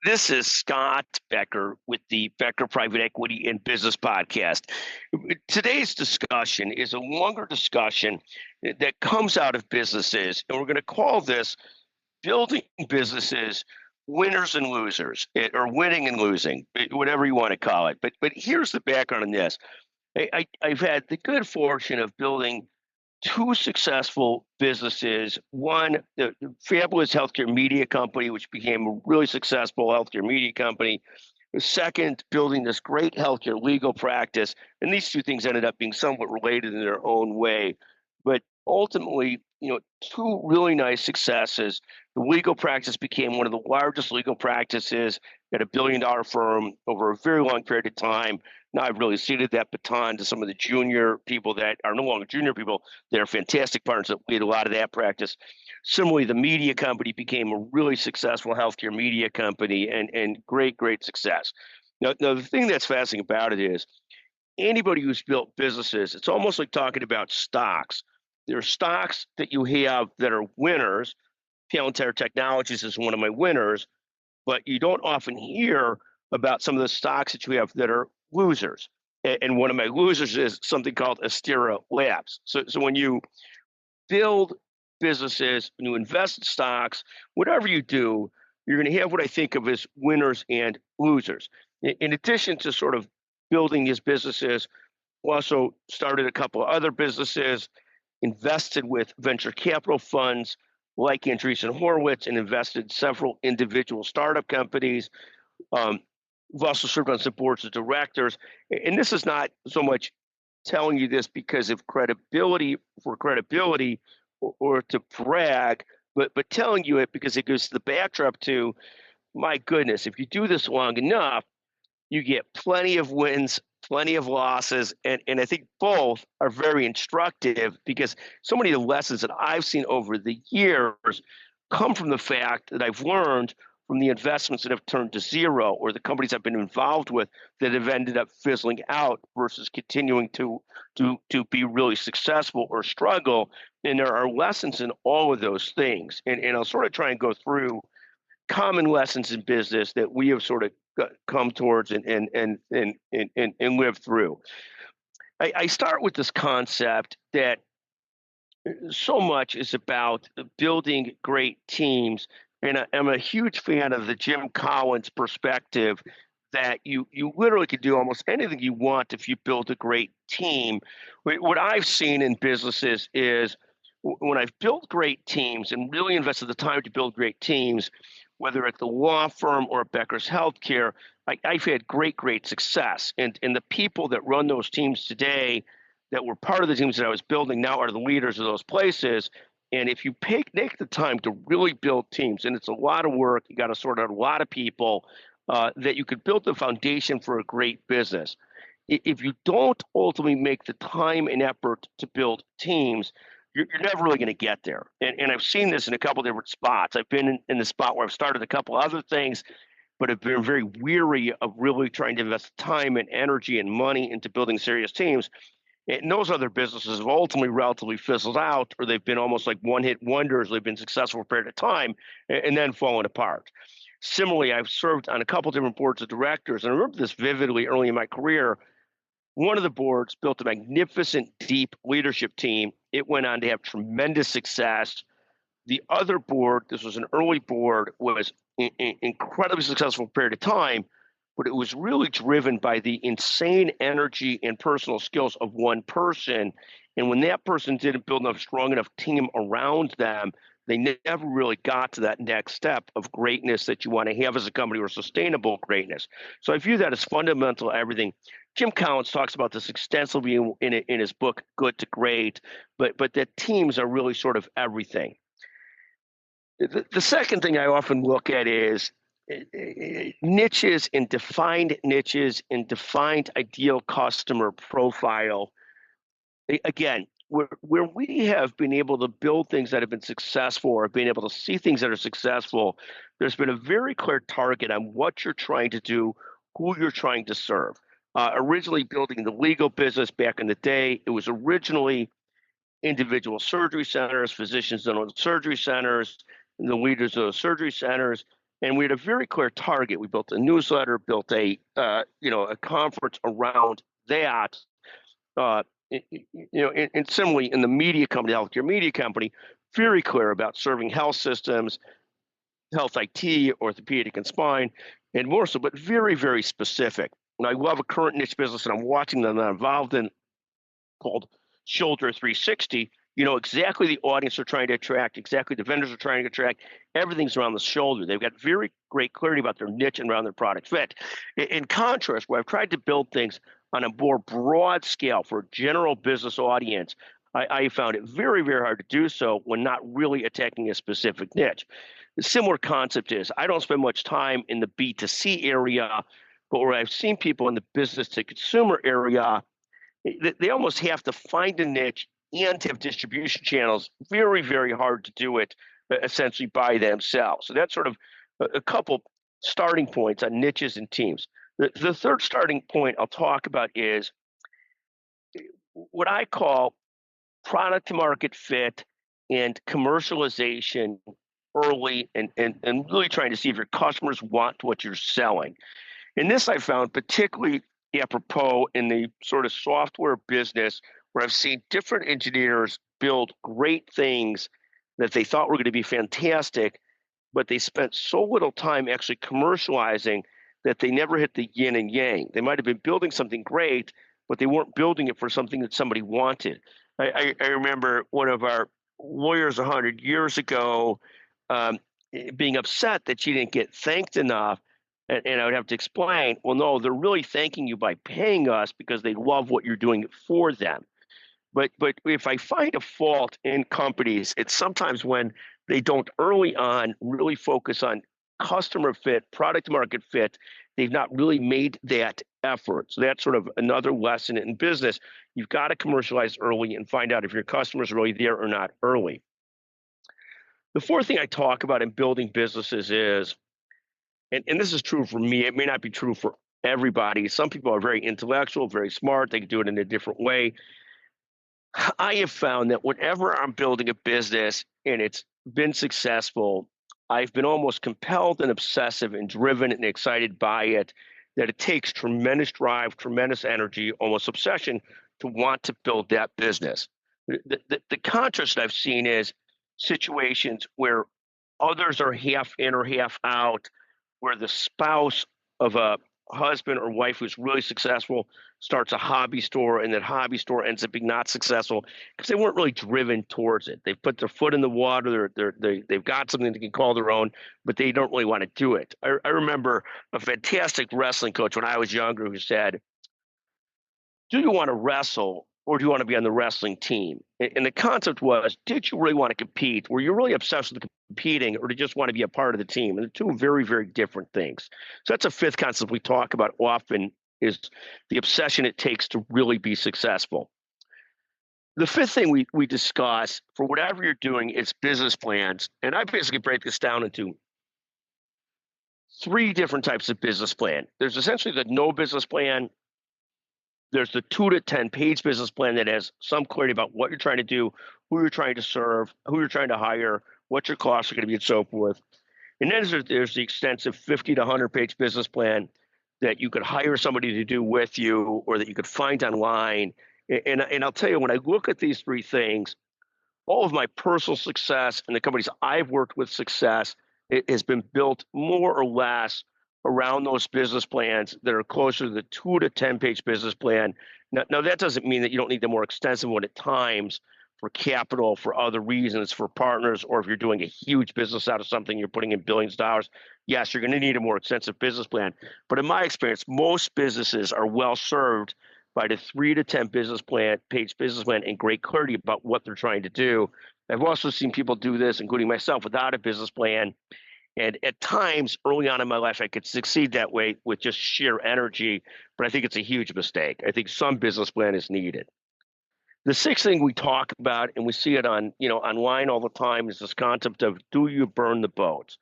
This is Scott Becker with the Becker Private Equity and Business Podcast. Today's discussion is a longer discussion that comes out of businesses, and we're going to call this Building Businesses Winners and Losers, or Winning and Losing, whatever you want to call it. But here's the background on this. I've had the good fortune of building two successful businesses. One, the fabulous healthcare media company, which became a really successful healthcare media company. The second, building this great healthcare legal practice. And these two things ended up being somewhat related in their own way. But ultimately, two really nice successes. The legal practice became one of the largest legal practices at $1 billion firm over a very long period of time. Now I've really ceded that baton to some of the junior people that are no longer junior people. They're fantastic partners that lead a lot of that practice. Similarly, the media company became a really successful healthcare media company and great success. Now, the thing that's fascinating about it is anybody who's built businesses, it's almost like talking about stocks. There are stocks that you have that are winners. Palantir Technologies is one of my winners, but you don't often hear about some of the stocks that you have that are losers. And one of my losers is something called Astera Labs. So when you build businesses, when you invest in stocks, whatever you do, you're going to have what I think of as winners and losers. In addition to sort of building these businesses, we also started a couple of other businesses, invested with venture capital funds like Andreessen Horowitz, and invested in several individual startup companies. We've also served on some boards of directors. And this is not so much telling you this because of credibility or to brag, but telling you it because it gives the backdrop to, my goodness, if you do this long enough, you get plenty of wins, plenty of losses. And I think both are very instructive because so many of the lessons that I've seen over the years come from the fact that I've learned from the investments that have turned to zero or the companies I've been involved with that have ended up fizzling out versus continuing to be really successful or struggle. And there are lessons in all of those things. And I'll sort of try and go through common lessons in business that we have sort of come towards and live through. I start with this concept that so much is about building great teams. And I'm a huge fan of the Jim Collins perspective that you literally can do almost anything you want if you build a great team. What I've seen in businesses is when I've built great teams and really invested the time to build great teams, whether at the law firm or at Becker's Healthcare, I've had great success. And the people that run those teams today that were part of the teams that I was building now are the leaders of those places. And if you take the time to really build teams, and it's a lot of work, you got to sort out a lot of people, that you could build the foundation for a great business. If you don't ultimately make the time and effort to build teams, you're never really going to get there. And I've seen this in a couple of different spots. I've been in the spot where I've started a couple other things, but have been very weary of really trying to invest time and energy and money into building serious teams. And those other businesses have ultimately relatively fizzled out, or they've been almost like one-hit wonders. They've been successful for a period of time and then fallen apart. Similarly, I've served on a couple different boards of directors, and I remember this vividly early in my career. One of the boards built a magnificent, deep leadership team. It went on to have tremendous success. The other board, this was an early board, was incredibly successful for a period of time, but it was really driven by the insane energy and personal skills of one person. And when that person didn't build enough strong enough team around them, they never really got to that next step of greatness that you want to have as a company, or sustainable greatness. So I view that as fundamental to everything. Jim Collins talks about this extensively in his book, Good to Great, but that teams are really sort of everything. The second thing I often look at is niches and defined ideal customer profile. Again, where we have been able to build things that have been successful or being able to see things that are successful, there's been a very clear target on what you're trying to do, who you're trying to serve. Originally building the legal business back in the day, it was originally individual surgery centers, physicians that own surgery centers, and the leaders of those surgery centers. And we had a very clear target. We built a newsletter, built a conference around that. Uh, and similarly in the media company, healthcare media company, very clear about serving health systems, health IT, orthopedic and spine, and more so, but very, very specific. And I love a current niche business that I'm watching that I'm involved in called Shoulder 360. You know exactly the audience they're trying to attract, exactly the vendors are trying to attract. Everything's around the shoulder. They've got very great clarity about their niche and around their product fit. In contrast, where I've tried to build things on a more broad scale for a general business audience, I found it very, very hard to do so when not really attacking a specific niche. The similar concept is I don't spend much time in the B2C area, but where I've seen people in the business to consumer area, they almost have to find a niche and have distribution channels. Very, very hard to do it essentially by themselves. So that's sort of a couple starting points on niches and teams. The third starting point I'll talk about is what I call product to market fit and commercialization early and really trying to see if your customers want what you're selling. And this I found particularly apropos in the sort of software business where I've seen different engineers build great things that they thought were going to be fantastic, but they spent so little time actually commercializing that they never hit the yin and yang. They might have been building something great, but they weren't building it for something that somebody wanted. I remember one of our lawyers 100 years ago being upset that she didn't get thanked enough. And I would have to explain, well, no, they're really thanking you by paying us because they love what you're doing for them. But if I find a fault in companies, it's sometimes when they don't early on really focus on customer fit, product market fit. They've not really made that effort. So that's sort of another lesson in business. You've got to commercialize early and find out if your customers are really there or not early. The fourth thing I talk about in building businesses is, and this is true for me, it may not be true for everybody. Some people are very intellectual, very smart. They can do it in a different way. I have found that whenever I'm building a business and it's been successful, I've been almost compelled and obsessive and driven and excited by it, that it takes tremendous drive, tremendous energy, almost obsession to want to build that business. The contrast I've seen is situations where others are half in or half out, where the spouse of a husband or wife who's really successful starts a hobby store, and that hobby store ends up being not successful because they weren't really driven towards it. They've put their foot in the water. They've got something they can call their own, but they don't really want to do it. I remember a fantastic wrestling coach when I was younger who said, do you want to wrestle or do you want to be on the wrestling team? And the concept was, did you really want to compete? Were you really obsessed with competing, or did you just want to be a part of the team? And they're two very, very different things. So that's a fifth concept we talk about often, is the obsession it takes to really be successful. The fifth thing we discuss for whatever you're doing is business plans. And I basically break this down into three different types of business plan. There's essentially the no business plan. There's the 2 to 10 page business plan that has some clarity about what you're trying to do, who you're trying to serve, who you're trying to hire, what your costs are going to be, and so forth. And then there's the extensive 50 to 100 page business plan that you could hire somebody to do with you, or that you could find online. And I'll tell you, when I look at these three things, all of my personal success and the companies I've worked with success, it has been built more or less around those business plans that are closer to the 2 to 10 page business plan. Now, that doesn't mean that you don't need the more extensive one at times for capital, for other reasons, for partners, or if you're doing a huge business out of something, you're putting in billions of dollars. Yes, you're going to need a more extensive business plan. But in my experience, most businesses are well served by the 3 to 10 page business plan and great clarity about what they're trying to do. I've also seen people do this, including myself, without a business plan. And at times early on in my life, I could succeed that way with just sheer energy, but I think it's a huge mistake. I think some business plan is needed. The sixth thing we talk about, and we see it on, online all the time, is this concept of, do you burn the boats?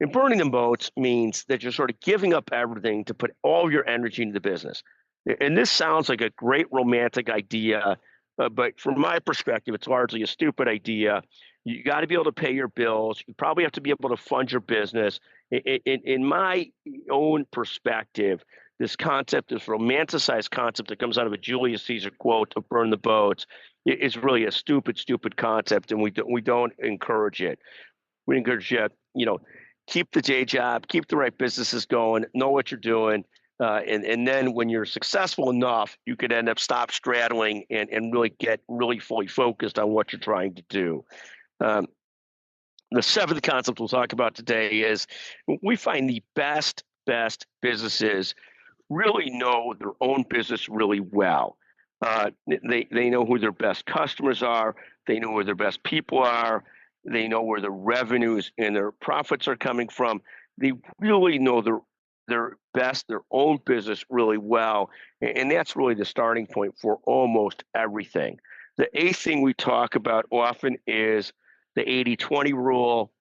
And burning the boats means that you're sort of giving up everything to put all your energy into the business. And this sounds like a great romantic idea, but from my perspective, it's largely a stupid idea. You got to be able to pay your bills. You probably have to be able to fund your business. In my own perspective, this concept, this romanticized concept that comes out of a Julius Caesar quote of burn the boats, is really a stupid, stupid concept, and we don't encourage it. We encourage you, keep the day job, keep the right businesses going, know what you're doing. And then when you're successful enough, you could end up stop straddling and really get really fully focused on what you're trying to do. The seventh concept we'll talk about today is we find the best businesses really know their own business really well. They know who their best customers are. They know where their best people are. They know where the revenues and their profits are coming from. They really know their own business really well. And that's really the starting point for almost everything. The eighth thing we talk about often is the 80-20 rule.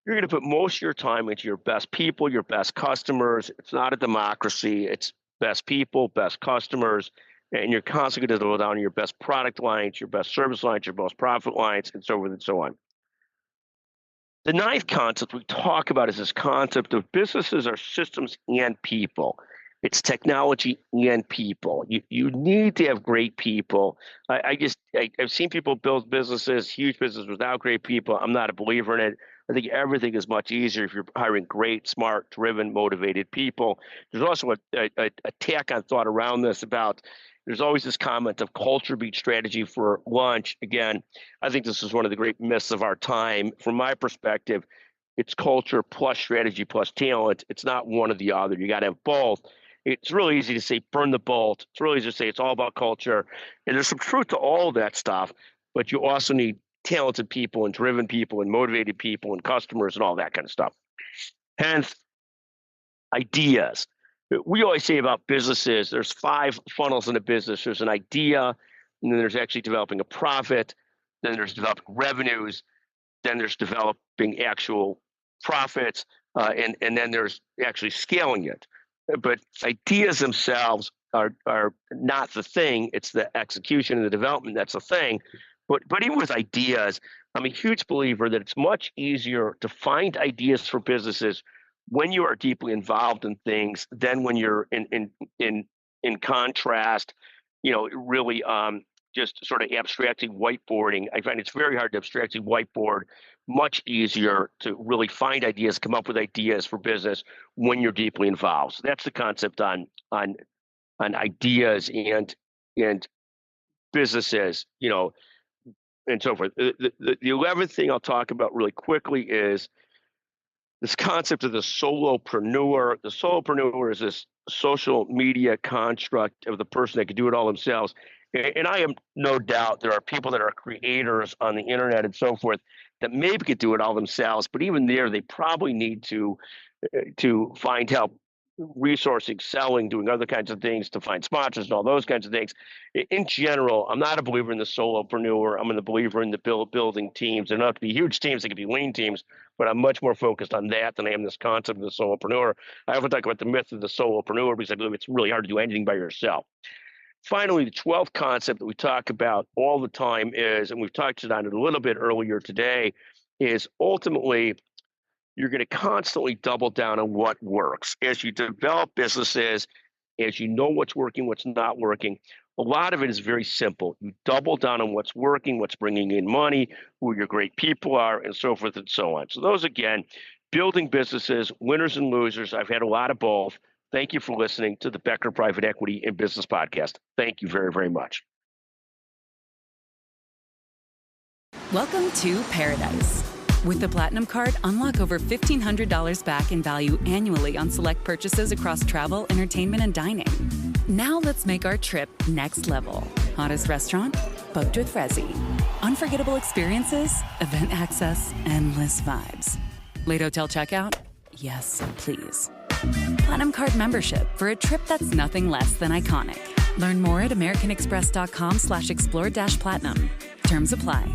You're going to put most of your time into your best people, your best customers. It's not a democracy. It's best people, best customers. And you're constantly going to go down to your best product lines, your best service lines, your most profit lines, and so forth and so on. The ninth concept we talk about is this concept of businesses are systems and people. It's technology and people. You need to have great people. I've seen people build businesses, huge businesses without great people. I'm not a believer in it. I think everything is much easier if you're hiring great, smart, driven, motivated people. There's also a tack on thought around this about there's always this comment of culture beats strategy for lunch. Again, I think this is one of the great myths of our time. From my perspective, it's culture plus strategy plus talent. It's not one or the other. You got to have both. It's really easy to say burn the bolt. It's really easy to say it's all about culture. And there's some truth to all of that stuff, but you also need talented people and driven people and motivated people and customers and all that kind of stuff. Hence, ideas. We always say about businesses, there's 5 funnels in a business. There's an idea, and then there's actually developing a profit, then there's developing revenues, then there's developing actual profits, and then there's actually scaling it. But ideas themselves are not the thing. It's the execution and the development that's the thing. But even with ideas, I'm a huge believer that it's much easier to find ideas for businesses when you are deeply involved in things than when you're in contrast, really just sort of abstractly whiteboarding. I find it's very hard to abstractly whiteboard, much easier to really find ideas, come up with ideas for business when you're deeply involved. So that's the concept on ideas and businesses, and so forth. The 11th thing I'll talk about really quickly is this concept of the solopreneur. The solopreneur is this social media construct of the person that can do it all themselves. And I have no doubt there are people that are creators on the internet and so forth that maybe could do it all themselves, but even there, they probably need to find help resourcing, selling, doing other kinds of things to find sponsors and all those kinds of things. In general, I'm not a believer in the solopreneur. I'm a believer in the building teams. They're not to be huge teams. They can be lean teams, but I'm much more focused on that than I am this concept of the solopreneur. I often talk about the myth of the solopreneur because I believe it's really hard to do anything by yourself. Finally, the 12th concept that we talk about all the time is, and we've talked on it a little bit earlier today, is ultimately you're going to constantly double down on what works. As you develop businesses, as you know what's working, what's not working, a lot of it is very simple. You double down on what's working, what's bringing in money, who your great people are, and so forth and so on. So those, again, building businesses, winners and losers. I've had a lot of both. Thank you for listening to the Becker Private Equity and Business Podcast. Thank you very, very much. Welcome to Paradise. With the Platinum Card, unlock over $1,500 back in value annually on select purchases across travel, entertainment, and dining. Now let's make our trip next level. Hottest restaurant? Booked with Resi. Unforgettable experiences? Event access? Endless vibes. Late hotel checkout? Yes, please. Platinum Card membership for a trip that's nothing less than iconic. Learn more at americanexpress.com/explore-platinum. Terms apply.